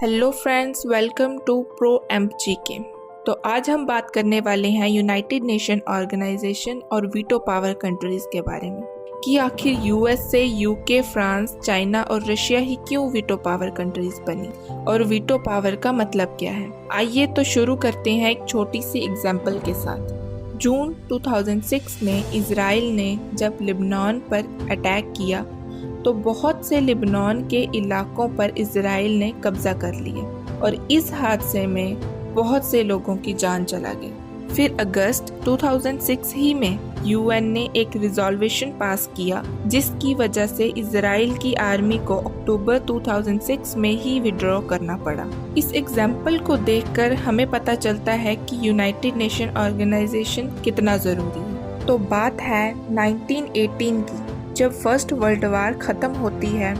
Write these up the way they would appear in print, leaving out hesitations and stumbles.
Hello friends, welcome to pro MGK. तो आज हम बात करने वाले हैं यूनाइटेड नेशन ऑर्गेनाइजेशन और वीटो पावर कंट्रीज के बारे में कि आखिर यूएसए, यूके, फ्रांस, चाइना और रशिया ही क्यों वीटो पावर कंट्रीज बनी और वीटो पावर का मतलब क्या है। आइए तो शुरू करते हैं एक छोटी सी एग्जाम्पल के साथ। जून 2006 में इजराइल ने जब लेबनान पर अटैक किया तो बहुत से लेबनान के इलाकों पर इजराइल ने कब्जा कर लिया और इस हादसे में बहुत से लोगों की जान चला गई। फिर अगस्त 2006 ही में यूएन ने एक रिजोल्यूशन पास किया जिसकी वजह से इजराइल की आर्मी को अक्टूबर 2006 में ही विड्रॉ करना पड़ा। इस एग्जाम्पल को देखकर हमें पता चलता है कि यूनाइटेड नेशन ऑर्गेनाइजेशन कितना जरूरी है। तो बात है 1918 की, जब फर्स्ट वर्ल्ड वार ख़त्म होती है।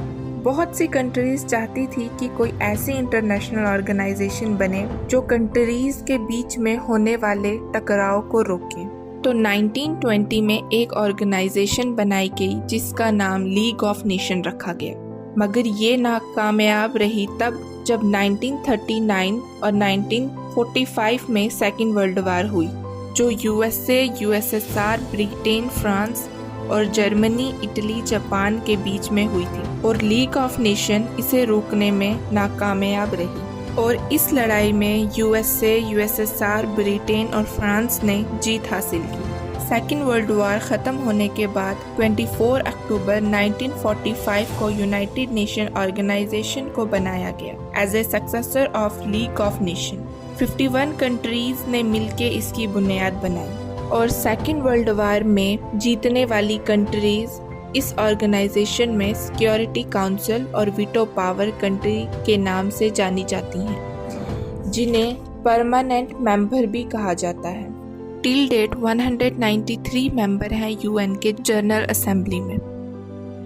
बहुत सी कंट्रीज चाहती थी कि कोई ऐसी इंटरनेशनल ऑर्गेनाइजेशन बने जो कंट्रीज के बीच में होने वाले टकराव को रोके। तो 1920 में एक ऑर्गेनाइजेशन बनाई गई जिसका नाम लीग ऑफ नेशन रखा गया, मगर ये नाकामयाब रही तब जब 1939 और 1945 में सेकेंड वर्ल्ड वार हुई, जो यूएसए, यूएसएसआर, ब्रिटेन, फ्रांस और जर्मनी, इटली, जापान के बीच में हुई थी और लीग ऑफ नेशन इसे रोकने में नाकामयाब रही। और इस लड़ाई में यूएसए, यूएसएसआर, ब्रिटेन और फ्रांस ने जीत हासिल की। सेकेंड वर्ल्ड वॉर ख़त्म होने के बाद 24 अक्टूबर 1945 को यूनाइटेड नेशन ऑर्गेनाइजेशन को बनाया गया as a successor of League of Nation. 51 countries ने मिलकर इसकी बुनियाद बनाई और सेकेंड वर्ल्ड वार में जीतने वाली कंट्रीज इस ऑर्गेनाइजेशन में सिक्योरिटी काउंसिल और वीटो पावर कंट्री के नाम से जानी जाती हैं, जिन्हें परमानेंट मेंबर भी कहा जाता है। टिल डेट 193 मेंबर हैं यूएन के जनरल असेंबली में।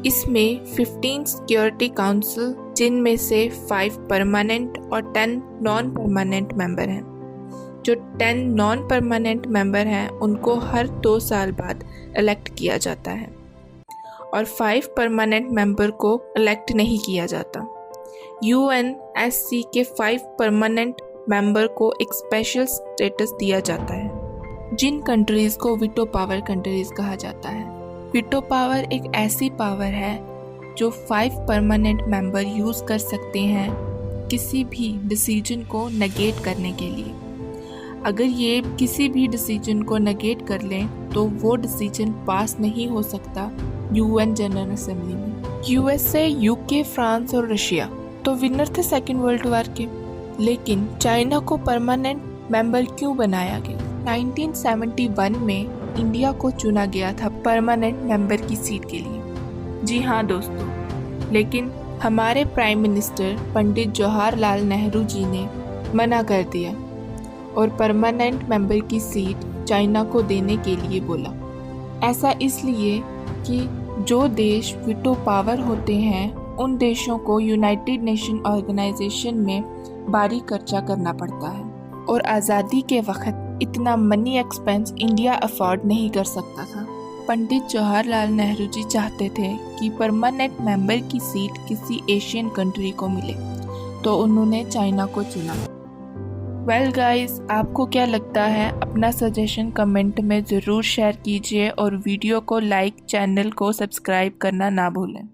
इसमें 15 सिक्योरिटी काउंसिल, जिनमें से 5 परमानेंट और 10 नॉन परमानेंट मेंबर हैं। जो 10 नॉन परमानेंट मेंबर हैं उनको हर 2 साल बाद इलेक्ट किया जाता है और 5 परमानेंट मेंबर को इलेक्ट नहीं किया जाता। यूएनएससी के 5 परमानेंट मेंबर को एक स्पेशल स्टेटस दिया जाता है, जिन कंट्रीज को वीटो पावर कंट्रीज कहा जाता है। वीटो पावर एक ऐसी पावर है जो 5 परमानेंट मेंबर यूज़ कर सकते हैं किसी भी डिसीजन को नेगेट करने के लिए। अगर ये किसी भी डिसीजन को नेगेट कर लें तो वो डिसीजन पास नहीं हो सकता यूएन जनरल असेंबली में। यूएसए, यूके, फ्रांस और रशिया तो विनर थे सेकेंड वर्ल्ड वार के, लेकिन चाइना को परमानेंट मेंबर क्यों बनाया गया? 1971 में इंडिया को चुना गया था परमानेंट मेंबर की सीट के लिए। जी हाँ दोस्तों, लेकिन हमारे प्राइम मिनिस्टर पंडित जवाहरलाल नेहरू जी ने मना कर दिया और परमानेंट मेंबर की सीट चाइना को देने के लिए बोला। ऐसा इसलिए कि जो देश वीटो पावर होते हैं उन देशों को यूनाइटेड नेशन ऑर्गेनाइजेशन में भारी खर्चा करना पड़ता है और आज़ादी के वक्त इतना मनी एक्सपेंस इंडिया अफोर्ड नहीं कर सकता था। पंडित जवाहरलाल नेहरू जी चाहते थे कि परमानेंट मेंबर की सीट किसी एशियन कंट्री को मिले, तो उन्होंने चाइना को चुना। वेल गाइस, आपको क्या लगता है? अपना सजेशन कमेंट में ज़रूर शेयर कीजिए और वीडियो को लाइक, चैनल को सब्सक्राइब करना ना भूलें।